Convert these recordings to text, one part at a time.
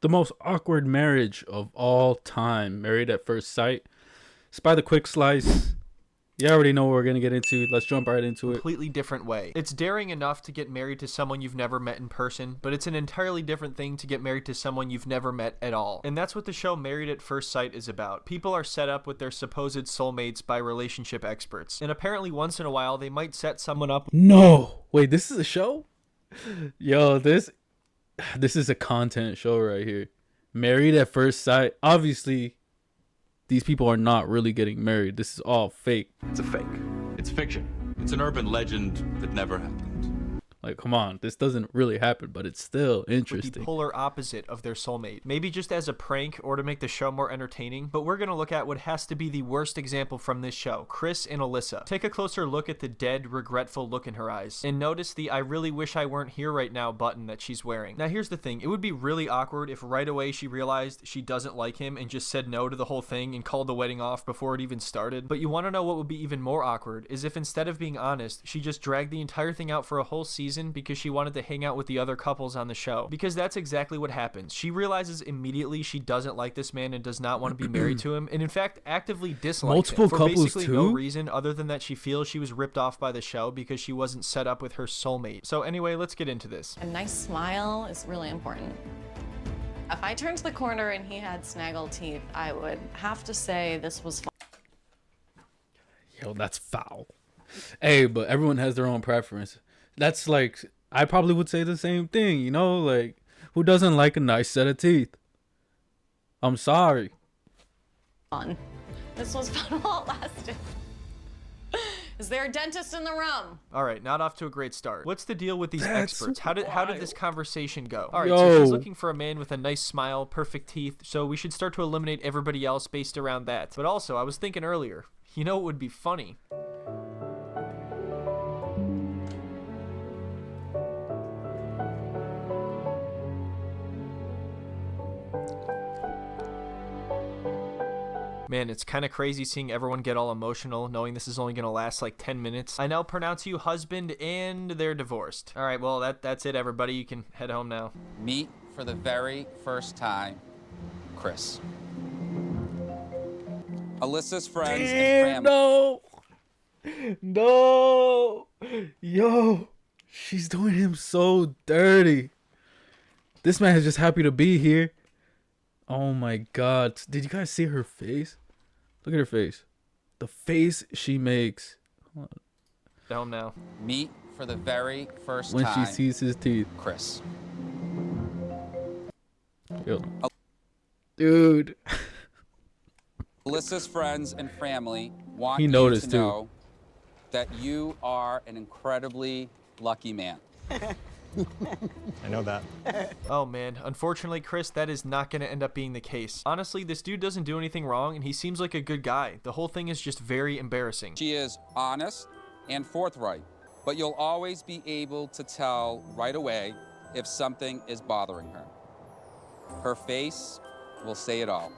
The most awkward marriage of all time. Married at First Sight. It's by the quick slice. You already know what we're going to get into. Let's jump right into it. Completely different way. It's daring enough to get married to someone you've never met in person, but it's an entirely different thing to get married to someone you've never met at all. And that's what the show Married at First Sight is about. People are set up with their supposed soulmates by relationship experts. And apparently once in a while they might set someone up. No. Wait, this is a show? Yo, this is a content show right here. Married at First Sight. Obviously, these people are not really getting married. This is all fake. It's a fake. It's fiction. It's an urban legend that never happened. Like, come on, this doesn't really happen, but it's still With interesting. the polar opposite of their soulmate. Maybe just as a prank or to make the show more entertaining, but we're going to look at what has to be the worst example from this show, Chris and Alyssa. Take a closer look at the dead, regretful look in her eyes, and notice the I really wish I weren't here right now button that she's wearing. Now here's the thing, it would be really awkward if right away she realized she doesn't like him and just said no to the whole thing and called the wedding off before it even started. But you want to know what would be even more awkward is if instead of being honest, she just dragged the entire thing out for a whole season because she wanted to hang out with the other couples on the show. Because that's exactly what happens. She realizes immediately she doesn't like this man and does not want to be married to him, and in fact actively dislikes Multiple him for couples basically no too? reason other than that she feels she was ripped off by the show because she wasn't set up with her soulmate. So anyway, let's get into this. A nice smile is really important. If I turned the corner and he had snaggle teeth, I would have to say this was Yo, that's foul. Hey, but everyone has their own preference. That's like, I probably would say the same thing, you know? Like, who doesn't like a nice set of teeth? I'm sorry. fun. This was fun while it lasted. Is there a dentist in the room? All right, not off to a great start. What's the deal with these That's experts? How did this wild. conversation go? All right, so she's Yo. looking for a man with a nice smile, perfect teeth, so we should start to eliminate everybody else based around that. But also, I was thinking earlier, you know what would be funny? Man, it's kind of crazy seeing everyone get all emotional, knowing this is only going to last like 10 minutes. I now pronounce you husband and they're divorced. All right, well, that's it, everybody. You can head home now. Meet for the very first time, Chris. Alyssa's friends and family. No. Yo, she's doing him so dirty. This man is just happy to be here. Oh my God. Did you guys see her face? Look at her face. The face she makes Head home now. Meet for the very first when time, she sees his teeth. Chris. Yo. Dude. Alyssa's friends and family want He you noticed, to too. know that you are an incredibly lucky man. I know that. Oh man, unfortunately, Chris, that is not going to end up being the case. Honestly, this dude doesn't do anything wrong and he seems like a good guy. The whole thing is just very embarrassing. She is honest and forthright, but you'll always be able to tell right away if something is bothering her. Her face will say it all.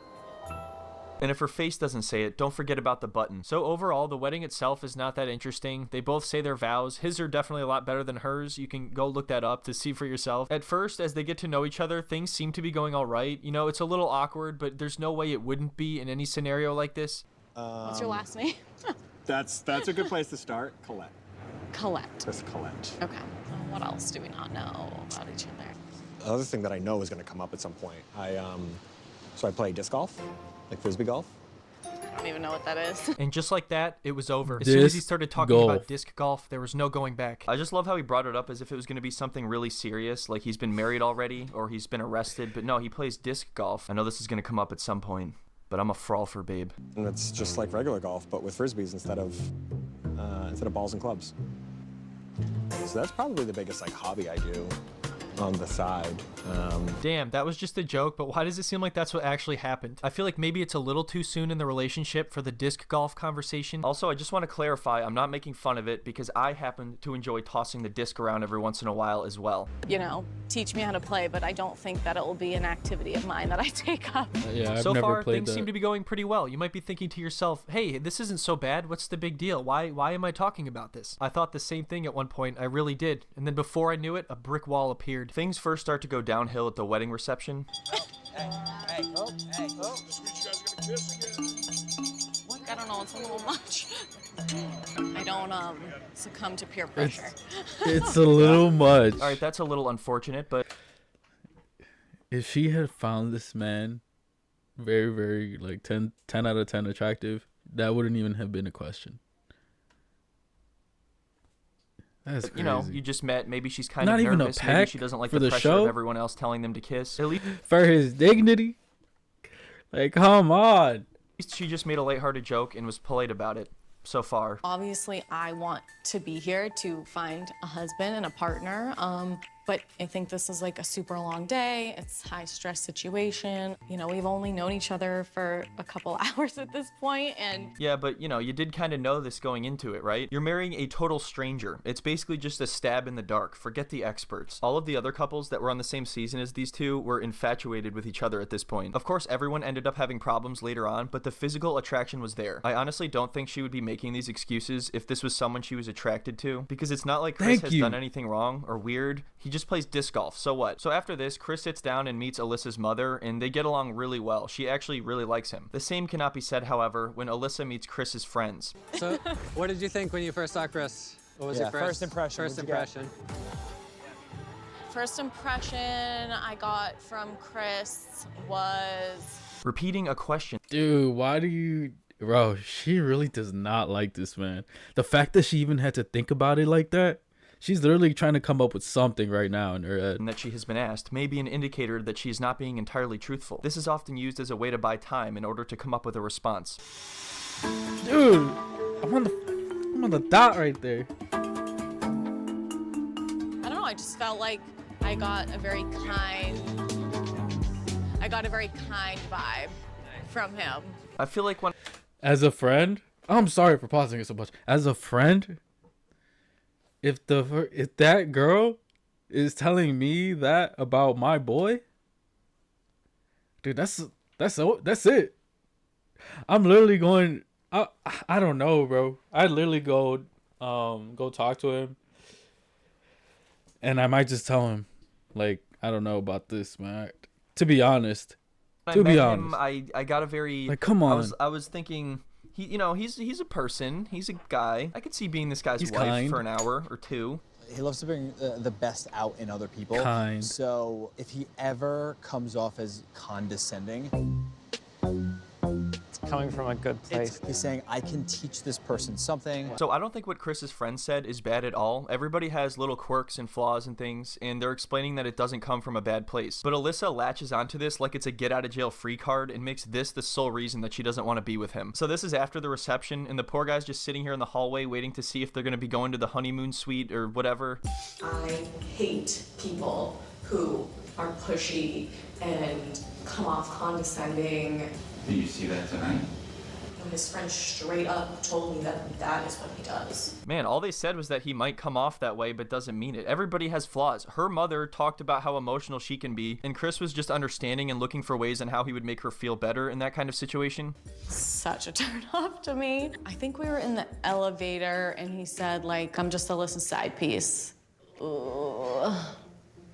And if her face doesn't say it, don't forget about the button. So overall, the wedding itself is not that interesting. They both say their vows. His are definitely a lot better than hers. You can go look that up to see for yourself. At first, as they get to know each other, things seem to be going all right. You know, it's a little awkward, but there's no way it wouldn't be in any scenario like this. What's your last name? That's a good place to start. Colette. Colette. Just Colette. Okay. What else do we not know about each other? The other thing that I know is going to come up at some point. So I play disc golf, like frisbee golf. I don't even know what that is. And just like that, it was over. As soon as he Disc started talking golf. about disc golf, there was no going back. I just love how he brought it up as if it was going to be something really serious, like he's been married already or he's been arrested. But no, he plays disc golf. I know this is going to come up at some point, but I'm a frawl for babe. And it's just like regular golf, but with frisbees instead of balls and clubs. So that's probably the biggest like hobby I do on the side. Damn, that was just a joke, but why does it seem like that's what actually happened? I feel like maybe it's a little too soon in the relationship for the disc golf conversation. Also, I just want to clarify, I'm not making fun of it because I happen to enjoy tossing the disc around every once in a while as well. You know, teach me how to play, but I don't think that it will be an activity of mine that I take up. Yeah, I've So never far, played things that. seem to be going pretty well. You might be thinking to yourself, hey, this isn't so bad. What's the big deal? Why am I talking about this? I thought the same thing at one point. I really did. And then before I knew it, a brick wall appeared. Things first start to go downhill at the wedding reception. I don't know, it's a little much. I don't succumb to peer pressure. It's a little much. All right, that's a little unfortunate, but If she had found this man very, very, like 10 out of 10 attractive, that wouldn't even have been a question. That's crazy. you know, you just met. Maybe she's kind Not of even a nervous. Maybe peck she doesn't like for the the pressure show? of everyone else telling them to kiss. At least For his dignity? Like, come on. she just made a lighthearted joke and was polite about it so far. Obviously, I want to be here to find a husband and a partner. But I think this is like a super long day. It's a high stress situation. You know, we've only known each other for a couple hours at this point, and Yeah, but you know, you did kind of know this going into it, right? You're marrying a total stranger. It's basically just a stab in the dark. Forget the experts. All of the other couples that were on the same season as these two were infatuated with each other at this point. Of course, everyone ended up having problems later on, but the physical attraction was there. I honestly don't think she would be making these excuses if this was someone she was attracted to, because it's not like Chris Thank has you. done anything wrong or weird. He just plays disc golf. So what? So after this, Chris sits down and meets Alyssa's mother, and they get along really well. She actually really likes him. The same cannot be said, however, when Alyssa meets Chris's friends. So, what did you think when you first saw Chris? What was your first impression, First what'd you get? impression. first impression I got from Chris was Repeating a question. Dude, why do you... Bro, she really does not like this man. The fact that she even had to think about it like that, she's literally trying to come up with something right now in her head. That she has been asked may be an indicator that she is not being entirely truthful. This is often used as a way to buy time in order to come up with a response. Dude, I'm on the dot right there. I don't know, I just felt like I got a very kind vibe from him. I feel like when As a friend, I'm sorry for pausing it so much. As a friend, if that girl is telling me that about my boy, dude, that's it. I'm literally going. I don't know, bro. I literally go talk to him, and I might just tell him, like, I don't know about this, man. To be honest. I To met be him, honest. I got a very Like, come on. I was thinking he's a person, he's a guy. I could see being this guy's He's wife kind. for an hour or two. He loves to bring the best out in other people. Kind. So if he ever comes off as condescending, It's coming from a good place. he's saying, I can teach this person something. So I don't think what Chris's friend said is bad at all. Everybody has little quirks and flaws and things, and they're explaining that it doesn't come from a bad place. But Alyssa latches onto this like it's a get out of jail free card and makes this the sole reason that she doesn't want to be with him. So this is after the reception, and the poor guy's just sitting here in the hallway waiting to see if they're going to be going to the honeymoon suite or whatever. I hate people who are pushy and come off condescending. Did you see that tonight? And his friend straight up told me that that is what he does. Man, all they said was that he might come off that way, but doesn't mean it. Everybody has flaws. Her mother talked about how emotional she can be, and Chris was just understanding and looking for ways on how he would make her feel better in that kind of situation. Such a turn off to me. I think we were in the elevator and he said, like, I'm just Alyssa's side piece. Ugh.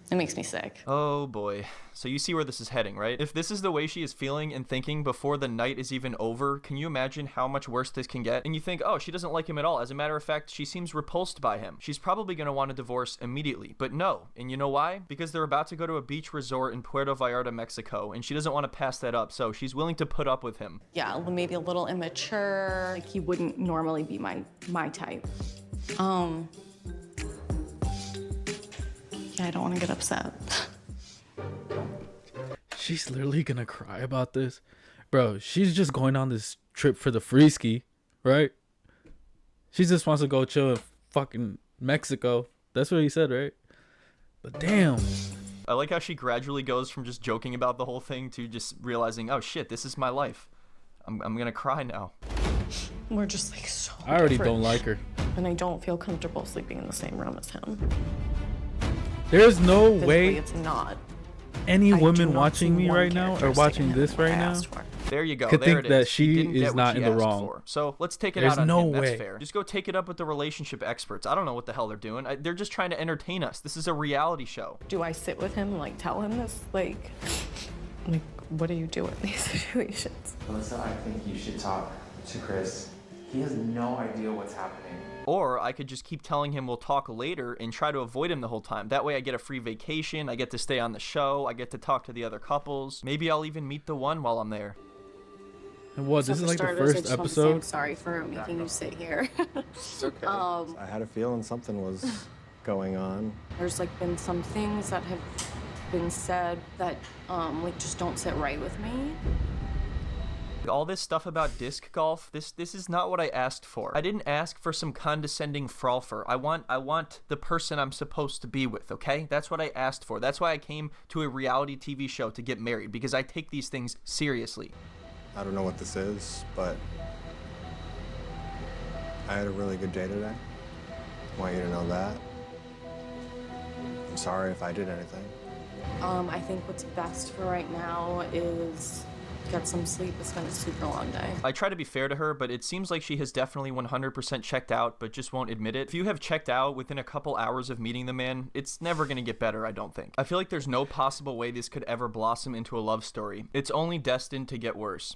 It makes me sick. Oh boy. So you see where this is heading, right? If this is the way she is feeling and thinking before the night is even over, can you imagine how much worse this can get? And you think, oh, she doesn't like him at all. As a matter of fact, she seems repulsed by him. She's probably going to want a divorce immediately. But no. And you know why? Because they're about to go to a beach resort in Puerto Vallarta, Mexico, and she doesn't want to pass that up, so she's willing to put up with him. Yeah, maybe a little immature. Like, he wouldn't normally be my type. Yeah, I don't want to get upset. She's literally gonna cry about this. Bro, she's just going on this trip for the free ski, right? She just wants to go chill in fucking Mexico. That's what he said, right? But damn. I like how she gradually goes from just joking about the whole thing to just realizing, oh shit, this is my life. I'm gonna cry now. We're just like so I already different. don't like her. And I don't feel comfortable sleeping in the same room as him. There's no Physically, way it's not. any I do woman not watching see me one right now or characteristic watching in him this that I right now asked for. There you go. could There think it that is. she didn't is get what not she in the asked wrong. for. So let's take it There's out on no him. That's way. fair. Just go take it up with the relationship experts. I don't know what the hell they're doing. They're just trying to entertain us. This is a reality show. Do I sit with him and like tell him this? Like, Like, what do you do in these situations? Alyssa, I think you should talk to Chris. He has no idea what's happening. Or I could just keep telling him we'll talk later and try to avoid him the whole time. That way I get a free vacation, I get to stay on the show, I get to talk to the other couples. Maybe I'll even meet the one while I'm there. And what, this is like the first I'm episode? sorry for making you sit here. It's okay. I had a feeling something was going on. There's like been some things that have been said that like just don't sit right with me. All this stuff about disc golf, this is not what I asked for. I didn't ask for some condescending frolfer. I want the person I'm supposed to be with, okay? That's what I asked for. That's why I came to a reality TV show to get married, because I take these things seriously. I don't know what this is, but I had a really good day today. I want you to know that. I'm sorry if I did anything. I think what's best for right now is get some sleep. It's been a super long day. I try to be fair to her, but it seems like she has definitely 100% checked out, but just won't admit it. If you have checked out within a couple hours of meeting the man, it's never gonna get better, I don't think. I feel like there's no possible way this could ever blossom into a love story. It's only destined to get worse.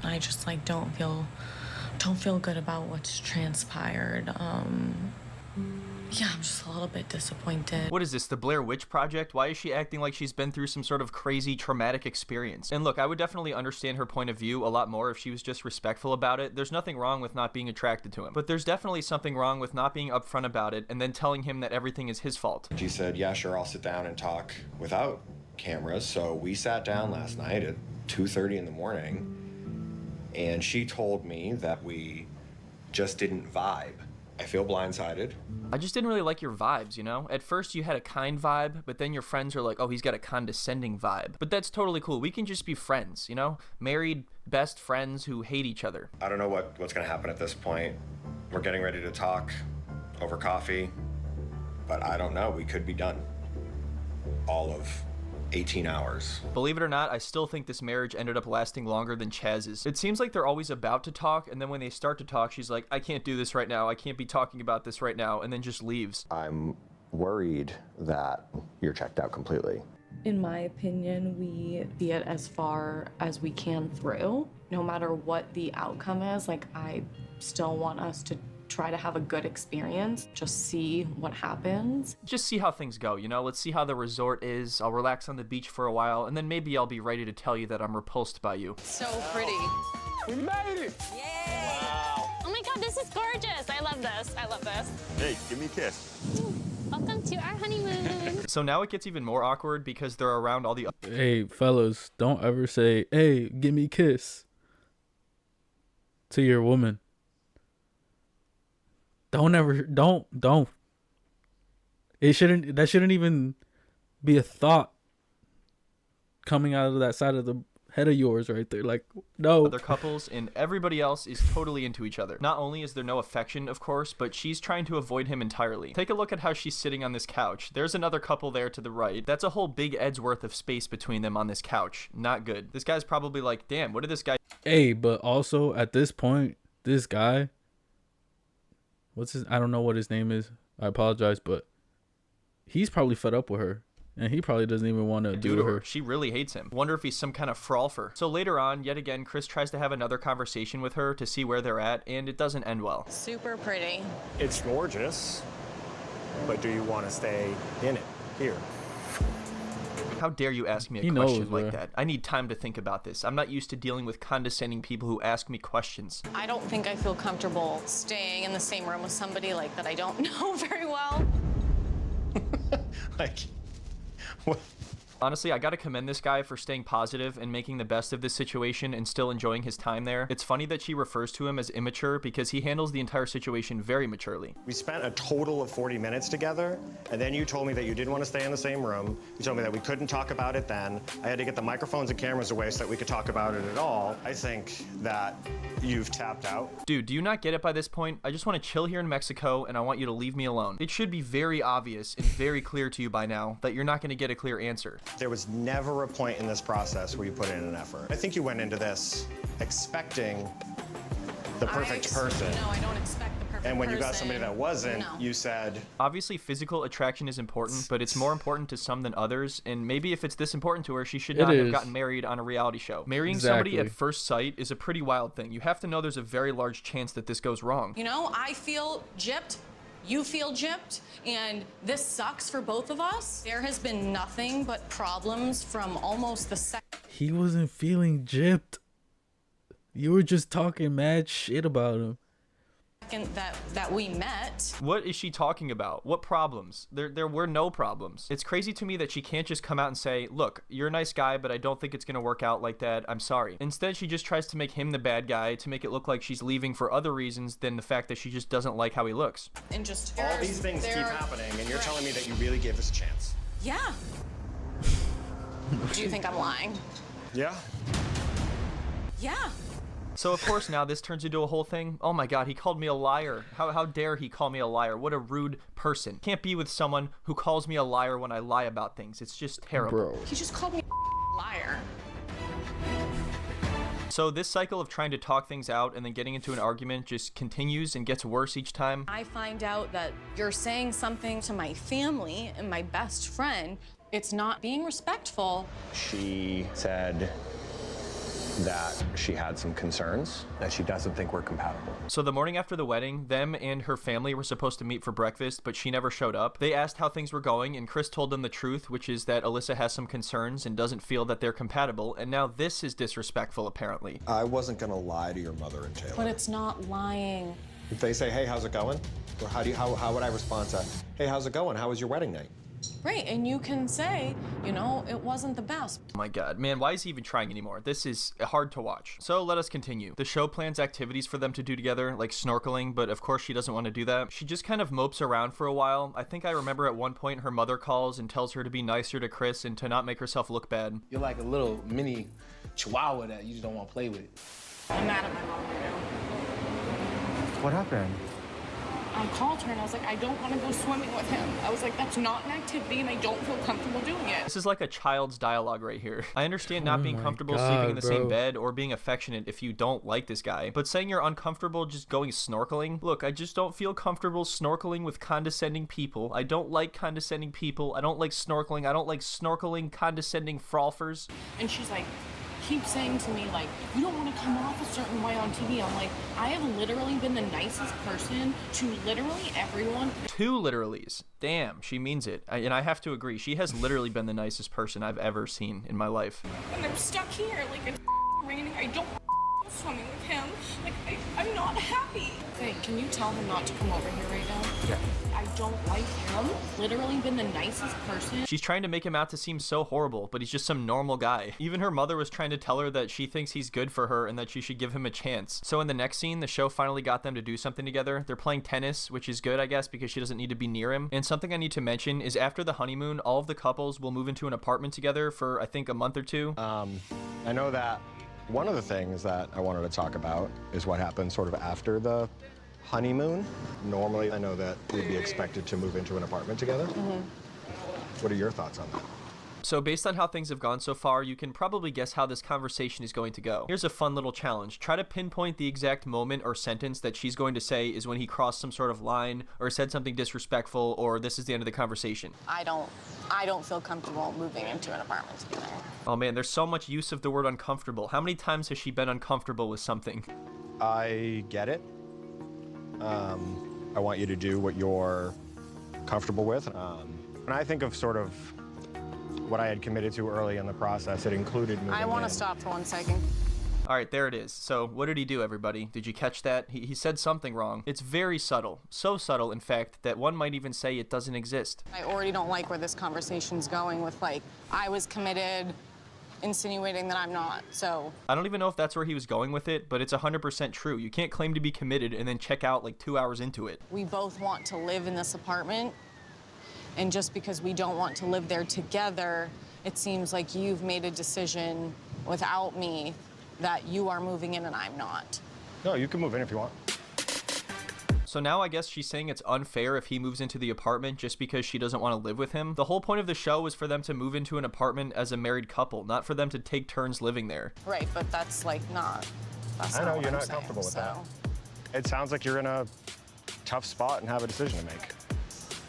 I just like don't feel good about what's transpired. Yeah, I'm just a little bit disappointed. What is this, the Blair Witch Project? Why is she acting like she's been through some sort of crazy traumatic experience? And look, I would definitely understand her point of view a lot more if she was just respectful about it. There's nothing wrong with not being attracted to him. But there's definitely something wrong with not being upfront about it and then telling him that everything is his fault. She said, yeah, sure, I'll sit down and talk without cameras. So we sat down last night at 2:30 in the morning, and she told me that we just didn't vibe. I feel blindsided. I just didn't really like your vibes, you know? At first you had a kind vibe, but then your friends are like, oh, he's got a condescending vibe. But that's totally cool. We can just be friends, you know? Married, best friends who hate each other. I don't know what's gonna happen at this point. We're getting ready to talk over coffee, but I don't know. We could be done. All of 18 hours. Believe it or not, I still think this marriage ended up lasting longer than Chaz's. It seems like they're always about to talk, and then when they start to talk, she's like, I can't do this right now. I can't be talking about this right now, and then just leaves. I'm worried that you're checked out completely. In my opinion, we see it as far as we can through. No matter what the outcome is, like, I still want us to try to have a good experience, just see what happens. Just see how things go, you know? Let's see how the resort is. I'll relax on the beach for a while, and then maybe I'll be ready to tell you that I'm repulsed by you. So pretty. We made it! Yay! Wow. Oh my god, this is gorgeous. I love this. I love this. Hey, give me a kiss. Welcome to our honeymoon. So now it gets even more awkward because they're around all the... Hey, fellas, don't ever say, hey, give me a kiss to your woman. Don't. That shouldn't even be a thought coming out of that side of the head of yours right there. Like, no. Other couples, and everybody else is totally into each other. Not only is there no affection, of course, but she's trying to avoid him entirely. Take a look at how she's sitting on this couch. There's another couple there to the right. That's a whole big Ed's worth of space between them on this couch. Not good. This guy's probably like, damn, what did this guy... Hey, but also at this point, this guy... I don't know what his name is. I apologize, but he's probably fed up with her. And he probably doesn't even want to do to her. She really hates him. Wonder if he's some kind of frolfer. So later on, yet again, Chris tries to have another conversation with her to see where they're at, and it doesn't end well. Super pretty. It's gorgeous, but do you want to stay in it here? How dare you ask me a question like that? I need time to think about this. I'm not used to dealing with condescending people who ask me questions. I don't think I feel comfortable staying in the same room with somebody like that I don't know very well. Like, what? Honestly, I gotta commend this guy for staying positive and making the best of this situation and still enjoying his time there. It's funny that she refers to him as immature because he handles the entire situation very maturely. We spent a total of 40 minutes together, and then you told me that you didn't want to stay in the same room. You told me that we couldn't talk about it then. I had to get the microphones and cameras away so that we could talk about it at all. I think that you've tapped out. Dude, do you not get it by this point? I just want to chill here in Mexico, and I want you to leave me alone. It should be very obvious and very clear to you by now that you're not going to get a clear answer. There was never a point in this process where you put in an effort. I think you went into this expecting the perfect person. No, I don't expect the perfect And when you got person, somebody that wasn't, no. you said, Obviously, physical attraction is important, but it's more important to some than others, and maybe if it's this important to her, she should not have gotten married on a reality show. Marrying somebody at first sight is a pretty wild thing. You have to know there's a very large chance that this goes wrong. You know, I feel gypped, you feel gypped, and this sucks for both of us. There has been nothing but problems from almost the second. He wasn't feeling gypped. You were just talking mad shit about him. That we met. What is she talking about? What problems? There were no problems. It's crazy to me that she can't just come out and say, look, you're a nice guy, but I don't think it's gonna work out like that. I'm sorry. Instead, she just tries to make him the bad guy to make it look like she's leaving for other reasons than the fact that she just doesn't like how he looks. And just all these things keep happening, and you're telling me that you really gave us a chance. Yeah. Do you think I'm lying? Yeah. Yeah. So of course now this turns into a whole thing. Oh my god, he called me a liar. How dare he call me a liar? What a rude person. Can't be with someone who calls me a liar when I lie about things. It's just terrible. Bro. He just called me a liar. So this cycle of trying to talk things out and then getting into an argument just continues and gets worse each time. I find out that you're saying something to my family and my best friend. It's not being respectful. She said that she had some concerns, that she doesn't think we're compatible. So the morning after the wedding, them and her family were supposed to meet for breakfast, but she never showed up. They asked how things were going, and Chris told them the truth, which is that Alyssa has some concerns and doesn't feel that they're compatible, and now this is disrespectful, apparently. I wasn't gonna lie to your mother and Taylor. But it's not lying. If they say, hey, how's it going? Or how would I respond to, hey, how's it going? How was your wedding night? Right, and you can say, you know, it wasn't the best. Oh my god, man, why is he even trying anymore? This is hard to watch. So let us continue. The show plans activities for them to do together, like snorkeling, but of course she doesn't want to do that. She just kind of mopes around for a while. I think I remember at one point her mother calls and tells her to be nicer to Chris and to not make herself look bad. You're like a little mini chihuahua that you just don't want to play with. I'm mad at my mom right now. What happened? I called her and I was like, I don't want to go swimming with him. I was like, that's not an activity and I don't feel comfortable doing it. This is like a child's dialogue right here. I understand not being comfortable God, sleeping in the same bro. bed or being affectionate if you don't like this guy, but saying you're uncomfortable just going snorkeling? Look, I just don't feel comfortable snorkeling with condescending people. I don't like condescending people. I don't like snorkeling. I don't like snorkeling condescending frolfers. And she's like, keeps saying to me, like, you don't want to come off a certain way on TV. I'm like, I have literally been the nicest person to literally everyone. 2 literallys. Damn, she means it. And I have to agree, she has literally been the nicest person I've ever seen in my life. And I'm stuck here, like, it's raining. I don't go swimming with him. Like, I'm not happy. Hey, can you tell him not to come over here right now? Yeah. I don't like him. Literally been the nicest person. She's trying to make him out to seem so horrible, but he's just some normal guy. Even her mother was trying to tell her that she thinks he's good for her and that she should give him a chance. So in the next scene, the show finally got them to do something together. They're playing tennis, which is good, I guess, because she doesn't need to be near him. And something I need to mention is after the honeymoon, all of the couples will move into an apartment together for, I think, a month or 2. I know that one of the things that I wanted to talk about is what happens sort of after the honeymoon. Normally, I know that we'd be expected to move into an apartment together. What are your thoughts on that? So based on how things have gone so far, you can probably guess how this conversation is going to go. Here's a fun little challenge. Try to pinpoint the exact moment or sentence that she's going to say is when he crossed some sort of line or said something disrespectful or this is the end of the conversation. I don't feel comfortable moving into an apartment together. Oh man, there's so much use of the word uncomfortable. How many times has she been uncomfortable with something? I get it. I want you to do what you're comfortable with. When I think of sort of what I had committed to early in the process, it included moving I want in. to stop for 1 second. All right, there it is. So what did he do, everybody? Did you catch that? He said something wrong. It's very subtle. So subtle, in fact, that one might even say it doesn't exist. I already don't like where this conversation's going with, like, I was committed, insinuating that I'm not, so. I don't even know if that's where he was going with it, but it's 100% true. You can't claim to be committed and then check out like 2 hours into it. We both want to live in this apartment, and just because we don't want to live there together, it seems like you've made a decision without me that you are moving in and I'm not. No, you can move in if you want. So now I guess she's saying it's unfair if he moves into the apartment just because she doesn't want to live with him. The whole point of the show was for them to move into an apartment as a married couple, not for them to take turns living there. Right, but that's like not. That's I know what you're I'm not saying, comfortable with so. that. It sounds like you're in a tough spot and have a decision to make.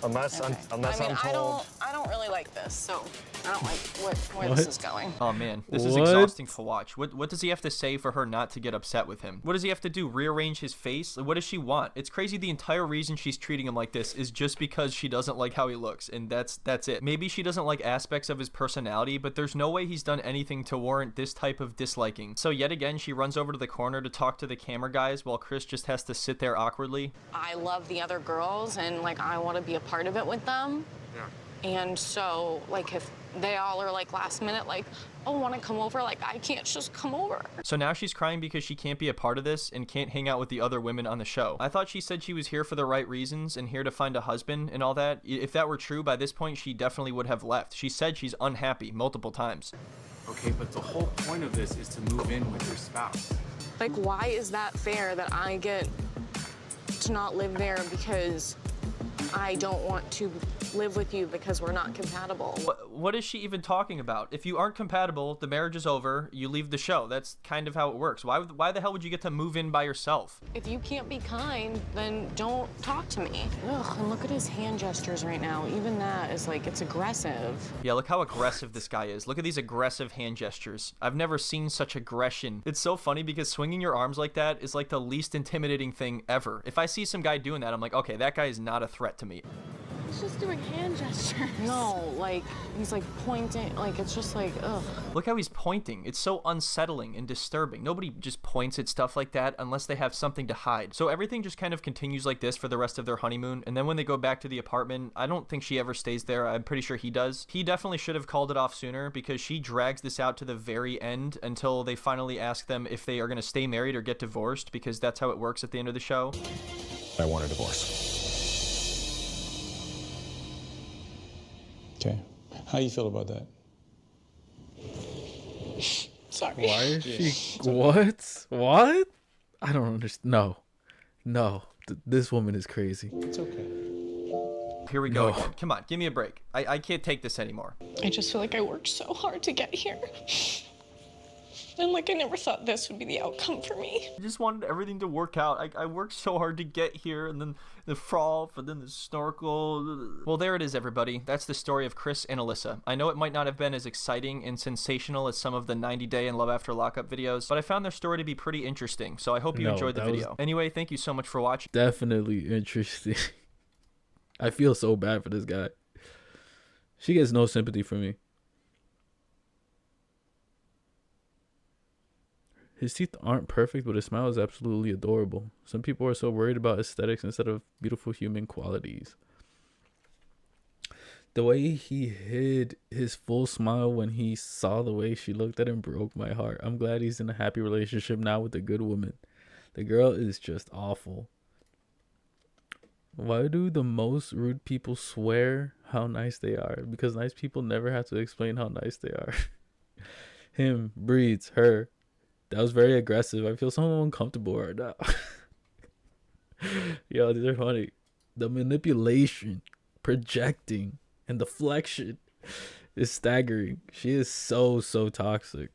Unless Okay. unless I mean, I'm told. I don't really like this, so I don't like where What? this is going. Oh man, this is What? exhausting to watch. What does he have to say for her not to get upset with him? What does he have to do? Rearrange his face? What does she want? It's crazy the entire reason she's treating him like this is just because she doesn't like how he looks, and that's it. Maybe she doesn't like aspects of his personality, but there's no way he's done anything to warrant this type of disliking. So yet again, she runs over to the corner to talk to the camera guys while Chris just has to sit there awkwardly. I love the other girls, and like I want to be a part of it with them. Yeah. And so, like, if they all are like last minute, like, oh, want to come over? Like, I can't just come over. So now she's crying because she can't be a part of this and can't hang out with the other women on the show. I thought she said she was here for the right reasons and here to find a husband and all that. If that were true, by this point, she definitely would have left. She said she's unhappy multiple times. Okay, but the whole point of this is to move in with your spouse. Like, why is that fair that I get to not live there because I don't want to live with you because we're not compatible? What is she even talking about? If you aren't compatible, the marriage is over, you leave the show. That's kind of how it works. Why the hell would you get to move in by yourself? If you can't be kind, then don't talk to me. Ugh, and look at his hand gestures right now. Even that is like, it's aggressive. Yeah, look how aggressive this guy is. Look at these aggressive hand gestures. I've never seen such aggression. It's so funny because swinging your arms like that is like the least intimidating thing ever. If I see some guy doing that, I'm like, okay, that guy is not a threat to me. He's just doing hand gestures. No, like, he's like pointing, like, it's just like, ugh. Look how he's pointing. It's so unsettling and disturbing. Nobody just points at stuff like that unless they have something to hide. So everything just kind of continues like this for the rest of their honeymoon. And then when they go back to the apartment, I don't think she ever stays there. I'm pretty sure he does. He definitely should have called it off sooner because she drags this out to the very end until they finally ask them if they are going to stay married or get divorced, because that's how it works at the end of the show. I want a divorce. Okay. How you feel about that? Sorry. Why is she? What? I don't understand. No. This woman is crazy. It's okay. Here we go again. Come on, give me a break. I can't take this anymore. I just feel like I worked so hard to get here. And like I never thought this would be the outcome for me. I just wanted everything to work out. I worked so hard to get here, and then the frolf, and then the snorkel. Well, there it is, everybody. That's the story of Chris and Alyssa. I know it might not have been as exciting and sensational as some of the 90-day and Love After Lockup videos, but I found their story to be pretty interesting, so I hope you enjoyed the video. Anyway, thank you so much for watching. Definitely interesting. I feel so bad for this guy. She gets no sympathy from me. His teeth aren't perfect, but his smile is absolutely adorable. Some people are so worried about aesthetics instead of beautiful human qualities. The way he hid his full smile when he saw the way she looked at him broke my heart. I'm glad he's in a happy relationship now with a good woman. The girl is just awful. Why do the most rude people swear how nice they are? Because nice people never have to explain how nice they are. Him, breeds, her. That was very aggressive. I feel so uncomfortable right now. Yo, these are funny. The manipulation, projecting, and deflection is staggering. She is so toxic.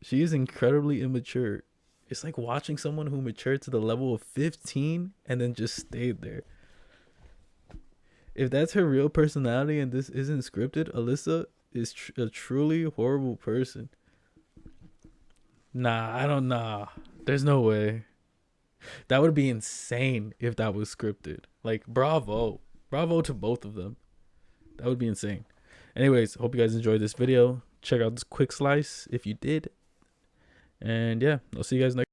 She is incredibly immature. It's like watching someone who matured to the level of 15 and then just stayed there. If that's her real personality and this isn't scripted, Alyssa is a truly horrible person. Nah, I don't know. There's no way. That would be insane if that was scripted. Like, bravo. Bravo to both of them. That would be insane. Anyways, hope you guys enjoyed this video. Check out this quick slice if you did. And yeah, I'll see you guys next